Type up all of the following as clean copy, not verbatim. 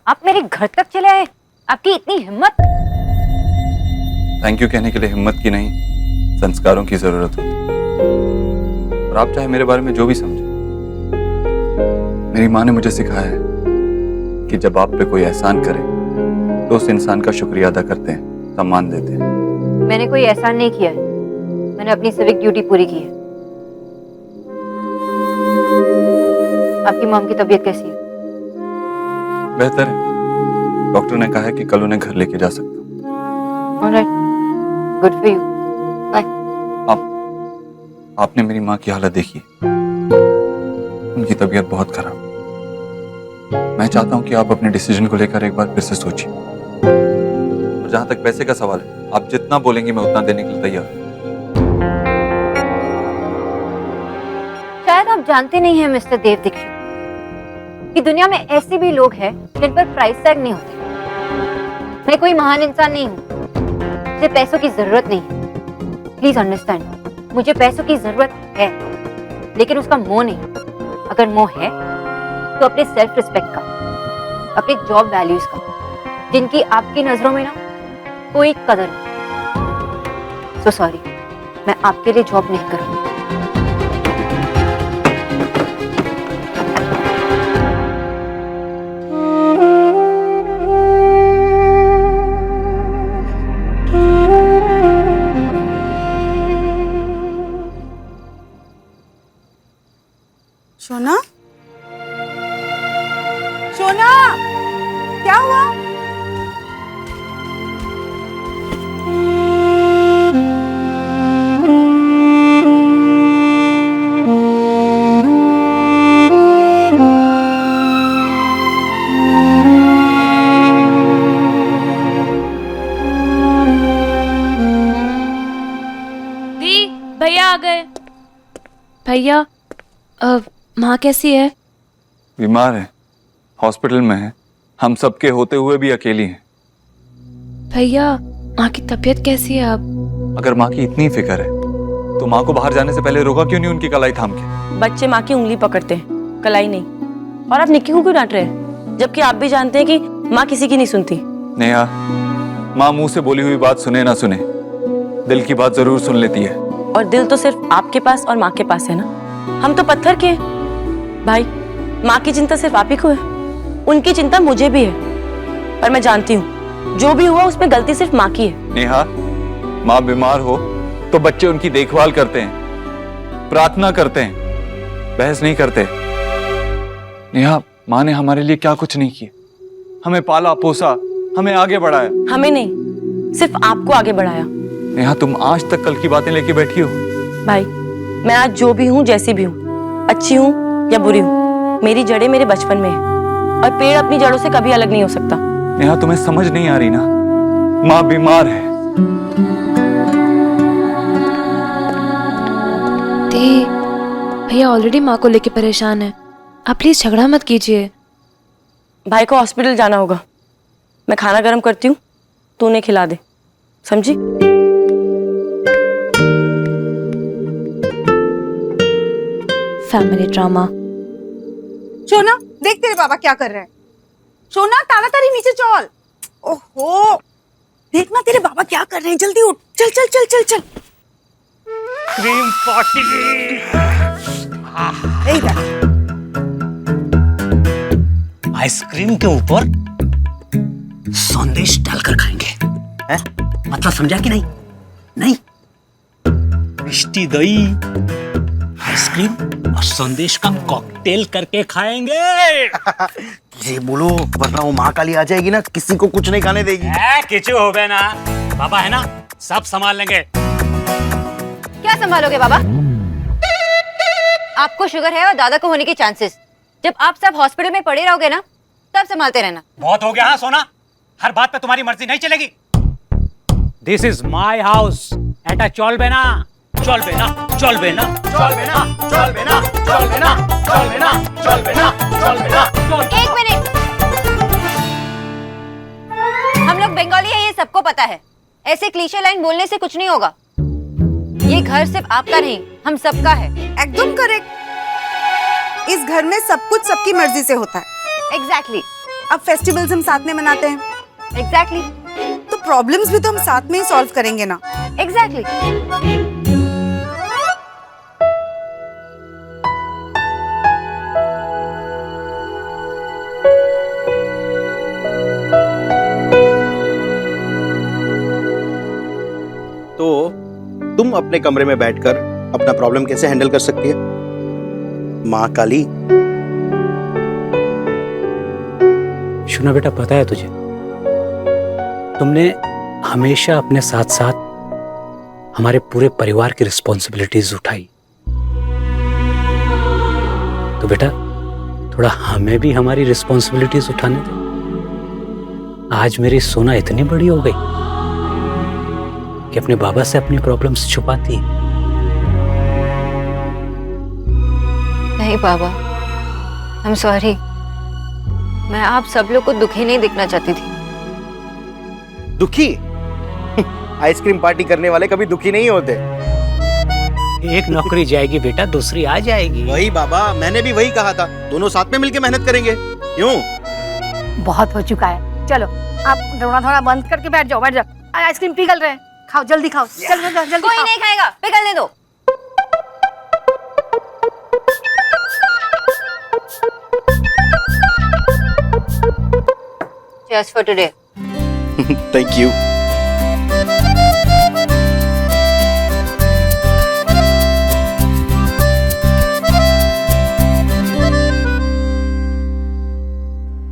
आप मेरे घर तक चले आए, आपकी इतनी हिम्मत। थैंक यू कहने के लिए हिम्मत की नहीं, संस्कारों की जरूरत होती। और आप चाहे मेरे बारे में जो भी समझे, मेरी माँ ने मुझे सिखाया है कि जब आप पे कोई एहसान करे तो उस इंसान का शुक्रिया अदा करते हैं, सम्मान देते हैं। मैंने कोई एहसान नहीं किया है, मैंने अपनी सिविक ड्यूटी पूरी की है। आपकी मॉम की तबीयत कैसी है? बेहतर है, डॉक्टर ने कहा है कि कल उन्हें घर लेके जा सकता हूँ। Alright, good for you. Bye. आपने मेरी माँ की हालत देखी, उनकी तबीयत बहुत खराब। मैं चाहता हूँ कि आप अपने डिसीजन को लेकर एक बार फिर से सोचिए। और जहां तक पैसे का सवाल है, आप जितना बोलेंगे मैं उतना देने के लिए तैयार हूँ। शायद आप जानते नहीं हैं मिस्टर देव दीक्षित कि दुनिया में ऐसे भी लोग हैं जिन पर प्राइस टैग नहीं होते। मैं कोई महान इंसान नहीं हूँ, मुझे पैसों की जरूरत नहीं है। प्लीज अंडरस्टैंड, मुझे पैसों की जरूरत है, लेकिन उसका मोह नहीं। अगर मोह है तो अपने सेल्फ रिस्पेक्ट का, अपने जॉब वैल्यूज का, जिनकी आपकी नजरों में ना कोई कदर नहीं। सो सॉरी, मैं आपके लिए जॉब नहीं करूंगी। सोना, सोना, क्या हुआ? दी, भैया आ गए। भैया, माँ कैसी है? बीमार है, हॉस्पिटल में है। हम सबके होते हुए भी अकेली हैं। भैया, माँ की तबीयत कैसी है अब? अगर माँ की इतनी फिक्र है तो माँ को बाहर जाने से पहले रोका क्यों नहीं उनकी कलाई थाम के? बच्चे माँ की उंगली पकड़ते हैं, कलाई नहीं। और आप निक्की को क्यों डांट रहे हैं, जबकि आप भी जानते हैं कि माँ किसी की नहीं सुनती। नेहा, माँ मुंह से बोली हुई बात सुने ना सुने, दिल की बात जरूर सुन लेती है। और दिल तो सिर्फ आपके पास और माँ के पास है ना, हम तो पत्थर के हैं। भाई, माँ की चिंता सिर्फ आप ही को है, उनकी चिंता मुझे भी है। पर मैं जानती हूँ जो भी हुआ उसमें गलती सिर्फ माँ की है। नेहा, माँ बीमार हो तो बच्चे उनकी देखभाल करते हैं, प्रार्थना करते हैं, बहस नहीं करते। नेहा, माँ ने हमारे लिए क्या कुछ नहीं किया, हमें पाला पोसा, हमें आगे बढ़ाया। हमें नहीं, सिर्फ आपको आगे बढ़ाया। नेहा, तुम आज तक कल की बातें लेके बैठी हो। भाई, मैं आज जो भी हूँ, जैसी भी हूँ, अच्छी हूँ या बुरी हूँ, मेरी जड़ें मेरे बचपन में है और पेड़ अपनी जड़ों से कभी अलग नहीं हो सकता। नेहा, तुम्हें समझ नहीं आ रही ना, माँ बीमार है। दी, भैया ऑलरेडी माँ को लेके परेशान है, आप प्लीज झगड़ा मत कीजिए। भाई को हॉस्पिटल जाना होगा, मैं खाना गर्म करती हूँ, तू उन्हें खिला दे, समझी? Family drama. सोना, देख तेरे बाबा क्या कर रहे हैं। सोना, ताड़ाताड़ी नीचे चल। ओहो, देखना तेरे बाबा क्या कर रहे हैं, जल्दी उठ, चल चल चल चल चल। Cream party. आइसक्रीम के ऊपर संदेश डालकर खाएंगे, है? मतलब समझा कि नहीं? नहीं, मिष्टी दही, आइसक्रीम और संदेश का कॉकटेल करके खाएंगे। ये बोलो, वरना वो माँ काली आ जाएगी ना, किसी को कुछ नहीं खाने देगी। किचु हो गए ना, बाबा है ना, सब संभाल लेंगे। क्या संभालोगे बाबा? आपको शुगर है और दादा को होने के चांसेस। जब आप सब हॉस्पिटल में पड़े रहोगे ना, तब संभालते रहना। बहुत हो गया हाँ सोना, हर बात पे तुम्हारी मर्जी नहीं चलेगी। दिस इज माई हाउस, एटा चलबे ना, चलबे ना, चलबे ना, चलबे ना, चलबे ना, चलबे ना, चलबे ना, चलबे ना, चलबे ना। एक मिनट, हम लोग बंगाली है, ये सबको पता है। ऐसे क्लीशे लाइन बोलने से कुछ नहीं होगा। ये घर सिर्फ आपका नहीं, हम सबका है। एकदम करेक्ट। इस घर में सब कुछ सबकी मर्जी से होता है। एग्जैक्टली। अब फेस्टिवल्स हम साथ में मनाते हैं, एग्जैक्टली तो प्रॉब्लम्स भी तो हम साथ में ही सॉल्व करेंगे ना। एग्जैक्टली। तो तुम अपने कमरे में बैठकर अपना प्रॉब्लम कैसे हैंडल कर सकती है? माँ काली। शुना बेटा, पता है तुझे, तुमने हमेशा अपने साथ साथ हमारे पूरे परिवार की रिस्पॉन्सिबिलिटीज उठाई। तो बेटा थोड़ा हमें भी हमारी रिस्पॉन्सिबिलिटीज उठाने दे। आज मेरी सोना इतनी बड़ी हो गई कि अपने बाबा से अपनी प्रॉब्लम्स छुपाती है। नहीं बाबा, आई एम सॉरी। मैं आप सब लोग को दुखी नहीं दिखना चाहती थी। दुखी? आइसक्रीम पार्टी करने वाले कभी दुखी नहीं होते। एक नौकरी जाएगी बेटा, दूसरी आ जाएगी। वही बाबा, मैंने भी वही कहा था, दोनों साथ में मिलकर मेहनत करेंगे। क्यों? बहुत हो चुका है, चलो आप रोना धोना बंद करके बैठ जाओ, बैठ जाओ। आइसक्रीम पिघल रहे हैं, खाओ जल्दी खाओ, जल्दी जल्दी कोई खाओ। नहीं खाएगा, पिघलने दो। Cheers for today. Thank you.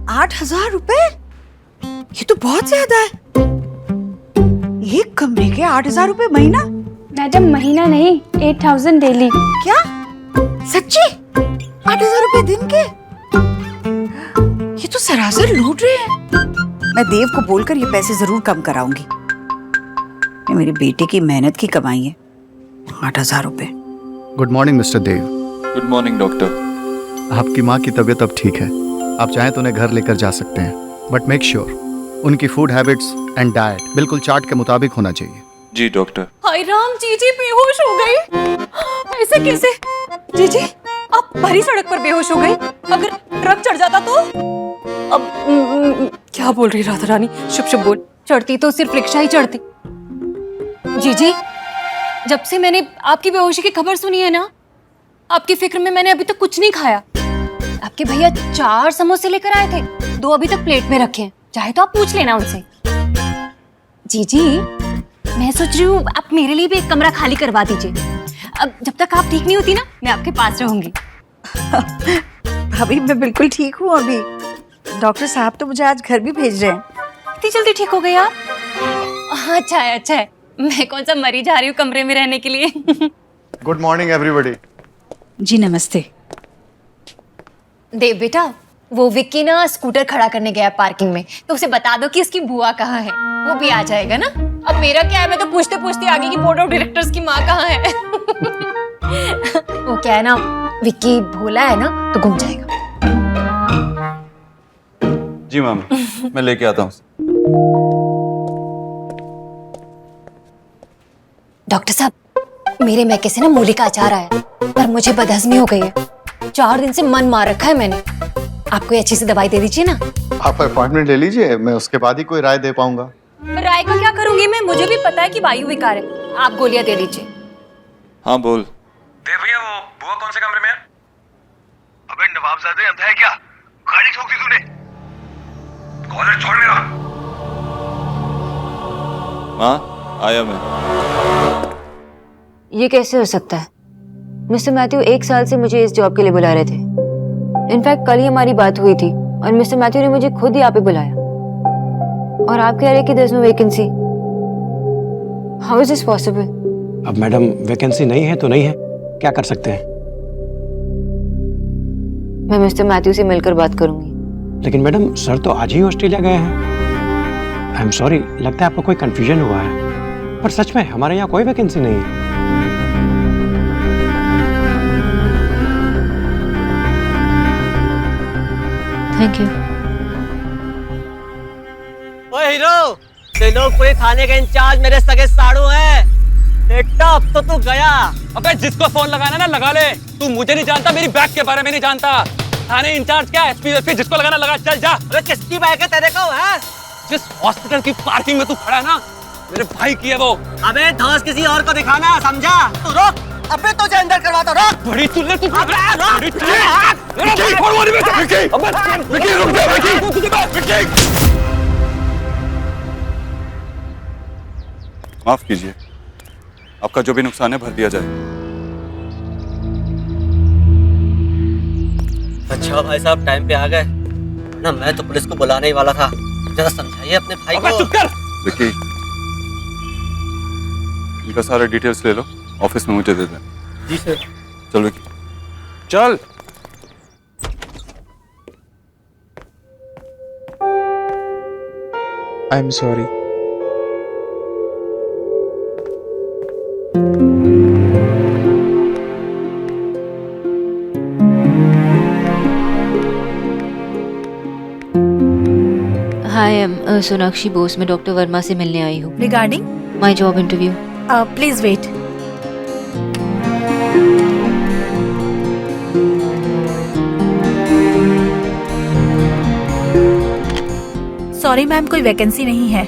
₹8,000? ये तो बहुत ज्यादा है। एक कमरे के ₹8,000 महीना? मैडम महीना नहीं, 8,000 डेली। क्या सच्ची? ₹8,000 दिन के? ये तो सरासर लूट रहे हैं। मैं देव को बोलकर ये पैसे जरूर कम कराऊंगी। ये मेरे बेटे की मेहनत की कमाई है। ₹8,000। Good morning mister Dev. Good morning doctor. आपकी माँ की तबीयत अब ठीक है, आप चाहें तो उन्हें घर लेकर जा सकते हैं, बट मेक श्योर उनकी फूड हैबिट्स एंड डाइट बिल्कुल चार्ट के मुताबिक होना चाहिए। जी डॉक्टर। हाय राम, जीजी बेहोश हो गई। ऐसे कैसे? जीजी आप भरी सड़क पर बेहोश हो गई? अगर ट्रक चढ़ जाता तो? अब क्या बोल रही राधा रानी? शुभ शुभ बोल। चढ़ती तो सिर्फ रिक्शा ही चढ़ती। जीजी, जब से मैंने आपकी बेहोशी की खबर सुनी है ना, आपकी फिक्र में मैंने अभी तक कुछ नहीं खाया। आपके भैया 4 समोसे लेकर आए थे, 2 अभी तक प्लेट में रखे हैं, चाहे तो आप पूछ लेना उनसे। जीजी, मैं सोच रही हूँ आप मेरे लिए भी एक कमरा खाली करवा दीजिए। अब जब तक आप ठीक नहीं होती ना, मैं आपके पास रहूंगी। भाभी मैं बिल्कुल ठीक हूँ अभी। डॉक्टर साहब तो मुझे आज घर भी भेज रहे हैं। इतनी जल्दी ठीक हो गई आप? अच्छा है, अच्छा है। मैं कौन सा मरी जा रही हूँ कमरे में रहने के लिए। Good morning everybody. जी नमस्ते। देव बेटा, वो विक्की ना स्कूटर खड़ा करने गया पार्किंग में, तो उसे बता दो कि उसकी बुआ कहाँ है, वो भी आ जाएगा ना। अब मेरा क्या है, मैं तो पूछते पूछते आगे की बोर्ड ऑफ डायरेक्टर्स की माँ कहाँ है। वो क्या है ना, विक्की भोला है ना, तो घूम जाएगा। जी मामी, मैं लेके आता हूँ। डॉक्टर साहब, मेरे मैके से ना मूली का अचार आया, पर मुझे बदहजमी हो गई है। 4 दिन से मन मार रखा है मैंने। आप कोई अच्छी सी दवाई दे दीजिए ना। आप अपॉइंटमेंट ले लीजिए, मैं उसके बाद ही कोई राय दे पाऊंगा। राय का क्या करूंगी मैं, मुझे भी पता है कि वायु विकार है। आप गोलियां दे दीजिए। हाँ बोल। देव भैया, वो बुआ कौन से कमरे में है? अबे नवाबजादे, अंधा है क्या? गाड़ी ठोक दी तूने। कॉलर छोड़ मेरा। माँ आया मैं। ये कैसे हो सकता है? मिस्टर मैथ्यू 1 साल से मुझे इस जॉब के लिए बुला रहे थे। इनफैक्ट कल ही हमारी बात हुई थी और मिस्टर मैथ्यू ने मुझे खुद ही यहाँ पे बुलाया, और आप कह रहे कि there is no vacancy. How is this possible? अब मैडम वैकेंसी नहीं है तो नहीं है, क्या कर सकते हैं? मैं मिस्टर मैथ्यू से मिलकर बात करूंगी। लेकिन मैडम सर तो आज ही ऑस्ट्रेलिया गए हैं। आई एम सॉरी, लगता है आपको कोई कंफ्यूजन हुआ है, पर सच में हमारे यहाँ कोई वैकेंसी नहीं है। Thank you. ओए हीरो, तेलोकपुरी थाने के इंचार्ज मेरे सगे साड़ू हैं। बेटा अब तो तू गया। अबे जिसको फोन लगाना ना लगा ले। तू मुझे नहीं जानता, मेरी बैग के बारे में नहीं जानता। थाने इंचार्ज क्या एसपी जिसको लगाना लगा, चल जा। अरे किसकी बाइक है तेरे को? है जिस हॉस्पिटल की पार्किंग में तू खड़ा है ना, मेरे भाई की है वो। अबे धौस किसी और को दिखाना, समझा? तू रोक, अबे तुझे अंदर करवा दो, रोक। बड़ी तुल्ले तू माफ कीजिए, आपका जो भी नुकसान है भर दिया जाए। अच्छा भाई साहब टाइम पे आ गए ना, मैं तो पुलिस को बुलाने ही वाला था। जरा समझाइए अपने भाई को। चुप कर। विकी, इनका सारा डिटेल्स ले लो, ऑफिस में मुझे दे दें। जी सर। चल विकी, चल। I am sorry. Hi, I am Sonakshi Bose. मैं डॉक्टर वर्मा से मिलने आई हूँ regarding my job interview. Please wait. Sorry ma'am, कोई वैकेंसी नहीं है।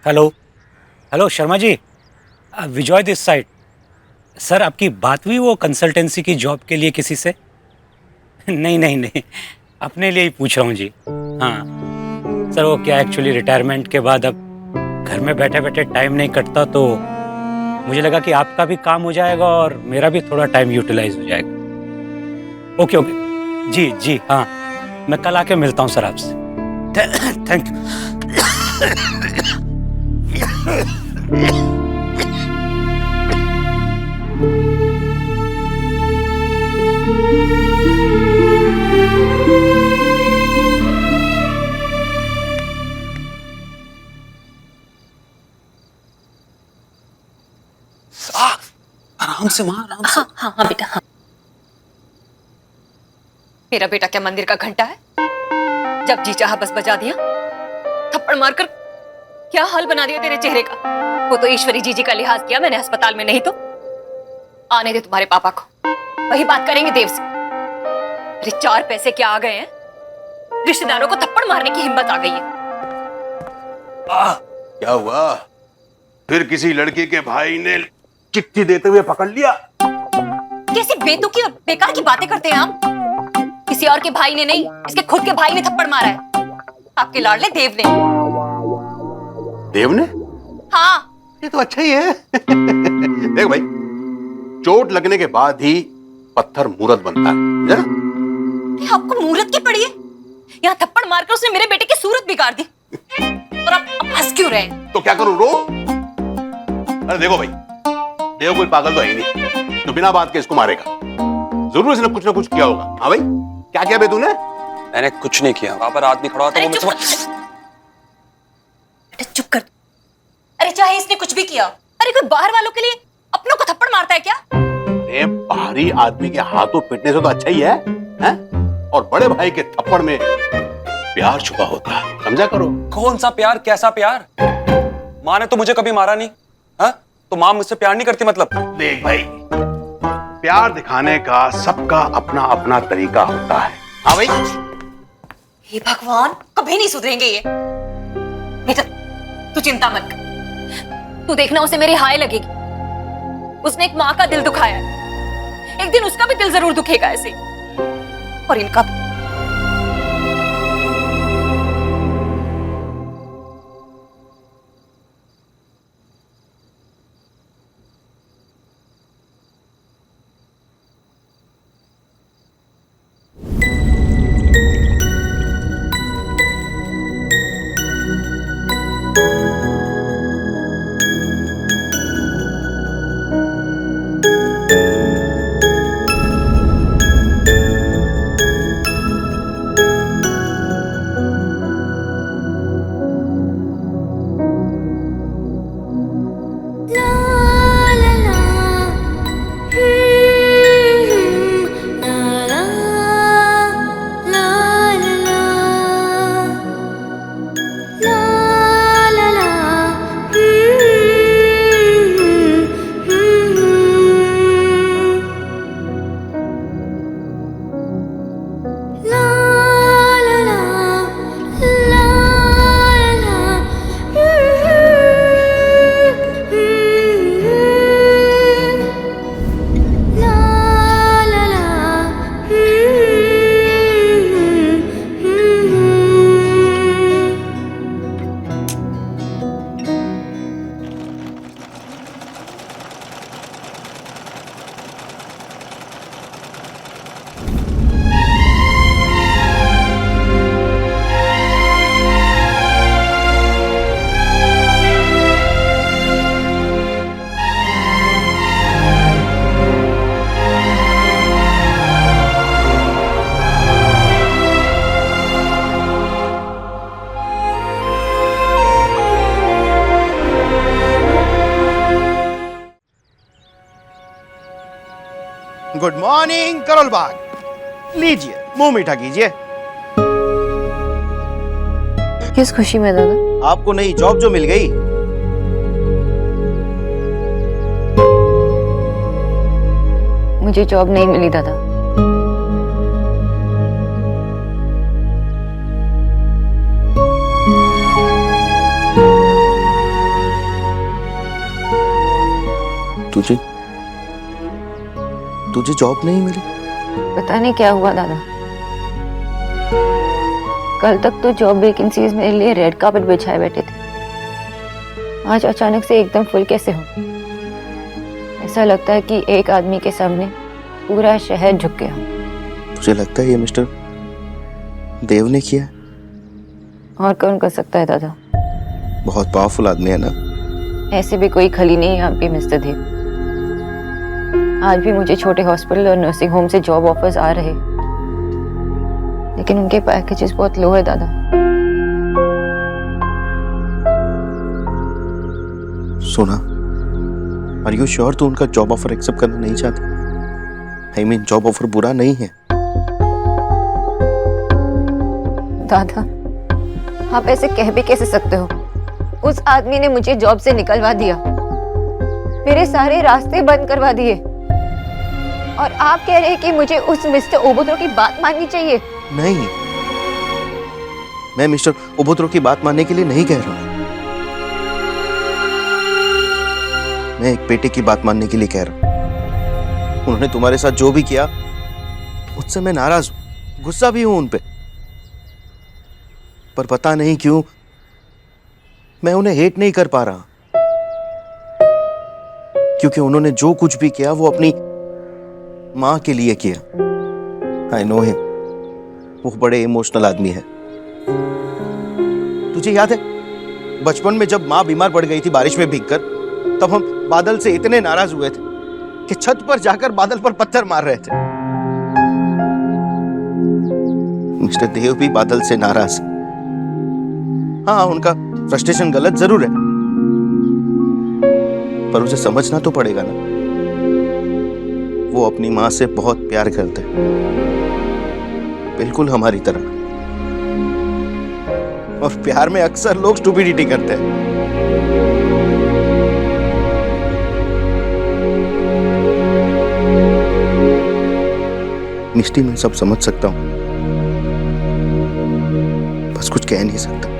Hello hello Sharma ji, Vijay this side. Sir आपकी बात हुई वो कंसल्टेंसी की जॉब के लिए किसी से? नहीं नहीं नहीं, अपने लिए ही पूछ रहा हूँ जी। हाँ सर, वो क्या एक्चुअली रिटायरमेंट के बाद अब घर में बैठे बैठे टाइम नहीं कटता, तो मुझे लगा कि आपका भी काम हो जाएगा और मेरा भी थोड़ा टाइम यूटिलाइज हो जाएगा। ओके ओके जी जी, हाँ मैं कल आके मिलता हूँ सर आपसे। Thank you. आराम से मां, आराम से। हाँ हाँ बेटा, हाँ। मेरा बेटा क्या मंदिर का घंटा है? जब जी चाहा बस बजा दिया। थप्पड़ मारकर क्या हाल बना दिया तेरे चेहरे का। वो तो ईश्वरी जीजी का लिहाज किया मैंने अस्पताल में, नहीं तो आने दे तुम्हारे पापा को, वही बात करेंगे देव से। अरे 4 पैसे क्या आ गए हैं, रिश्तेदारों को थप्पड़ मारने की हिम्मत आ गई है। क्या हुआ? फिर किसी लड़की के भाई ने चिट्ठी देते हुए पकड़ लिया? कैसी बेतुकी और बेकार की बातें करते हैं आप। किसी और के भाई ने नहीं, इसके खुद के भाई ने थप्पड़ मारा है, आपके लाडले देव ने। देव ने? हाँ। ये तो अच्छा ही है। देख भाई, चोट लगने के बाद ही पत्थर मूर्त बनता है, जरा। आपको मूर्त की पड़ी है? यहाँ थप्पड़ मारकर उसने मेरे बेटे की सूरत बिगाड़ दी, और आप हंस क्यों रहे हैं? तो क्या करूं, रो? अरे देखो भाई, देव कोई पागल तो है ही नहीं, तो बिना बात के इसको मारेगा। जरूर इसने कुछ ना कुछ किया होगा। हाँ भाई, क्या किया बे तूने? मैंने कुछ नहीं किया, वहां पर आदमी खड़ा था, वो मुझसे। चुप कर। अरे चाहे इसने कुछ भी किया, अरे कोई बाहर वालों के लिए अपनों को थप्पड़ मारता है क्या? अरे बाहरी आदमी के हाथों पिटने से तो अच्छा ही है, हैं? और बड़े भाई के थप्पड़ में प्यार छुपा होता है, समझा करो। कौन सा प्यार, कैसा प्यार? माँ ने तो मुझे कभी मारा नहीं, हाँ? तो माँ मुझसे प्यार नहीं करती मतलब? देख भाई, प्यार दिखाने का सबका अपना अपना तरीका होता है। हाँ भाई। हे भगवान, कभी नहीं सुधरेंगे ये। बेटा तू चिंता मत कर, तू देखना उसे मेरी हाय लगेगी। उसने एक माँ का दिल दुखाया है, एक दिन उसका भी दिल जरूर दुखेगा ऐसे, और इनका भी। Good morning Karol Bagh. लीजिए मुंह मीठा कीजिए। किस खुशी में दादा? आपको नई जॉब जो मिल गई। मुझे जॉब नहीं मिली दादा। तुझे जॉब नहीं मिली? पता नहीं क्या हुआ दादा। कल तक तो जॉब वैकेंसीज मेरे लिए रेड कार्पेट बिछाए बैठे थे। आज अचानक से एकदम फुल कैसे हो? ऐसा लगता है कि एक आदमी के सामने पूरा शहर झुक गया। तुझे लगता है ये मिस्टर देव ने किया? और कौन कर सकता है दादा? बहुत पावरफुल आदमी है ना। ऐसे भी कोई खली नहीं है यहाँ पे मिस्टर देव। आज भी मुझे छोटे हॉस्पिटल और नर्सिंग होम से जॉब ऑफर्स आ रहे, लेकिन उनके पैकेजेस बहुत लो है दादा। सोना, आर यू श्योर तू उनका जॉब ऑफर एक्सेप्ट करना नहीं चाहती? आई मीन जॉब ऑफर बुरा नहीं है। दादा, आप ऐसे कह भी कैसे सकते हो? उस आदमी ने मुझे जॉब से निकलवा दिया, मेरे सारे रास्ते बंद करवा दिए, और आप कह रहे हैं कि मुझे उस मिस्टर ओबोत्रो की बात माननी चाहिए? नहीं, मैं मिस्टर ओबोत्रो की बात मानने के लिए नहीं कह रहा हूं। मैं एक बेटे की बात मानने के लिए कह रहा हूं। उन्होंने तुम्हारे साथ जो भी किया, उससे मैं नाराज हूं, गुस्सा भी हूं उन पे। पर पता नहीं क्यों मैं उन्हें हेट नहीं कर पा रहा, क्योंकि उन्होंने जो कुछ भी किया वो अपनी मां के लिए किया। आई नो हिम, वो बड़े इमोशनल आदमी है। तुझे याद है बचपन में जब मां बीमार पड़ गई थी बारिश में भीगकर, तब हम बादल से इतने नाराज हुए थे कि छत पर जाकर बादल पर पत्थर मार रहे थे। मिस्टर देव भी बादल से नाराज। हाँ, उनका फ्रस्ट्रेशन गलत जरूर है, पर उसे समझना तो पड़ेगा ना। वो अपनी मां से बहुत प्यार करते हैं, बिल्कुल हमारी तरह। और प्यार में अक्सर लोग स्टुपिडिटी करते हैं। मिष्टी, मैं सब समझ सकता हूं, बस कुछ कह नहीं सकता।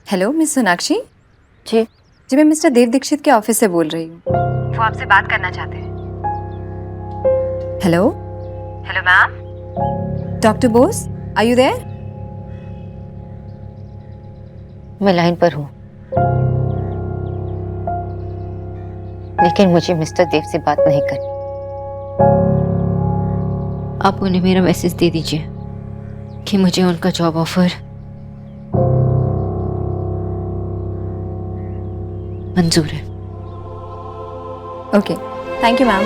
Hello miss Sonakshi. जी जी, मैं मिस्टर देव दीक्षित के ऑफिस से बोल रही हूँ। वो आपसे बात करना चाहते हैं। Hello hello ma'am. Doctor Bose, are you there? मैं लाइन पर हूँ, लेकिन मुझे मिस्टर देव से बात नहीं करनी। आप उन्हें मेरा मैसेज दे दीजिए कि मुझे उनका जॉब ऑफर मंजूर है। Okay, thank you ma'am.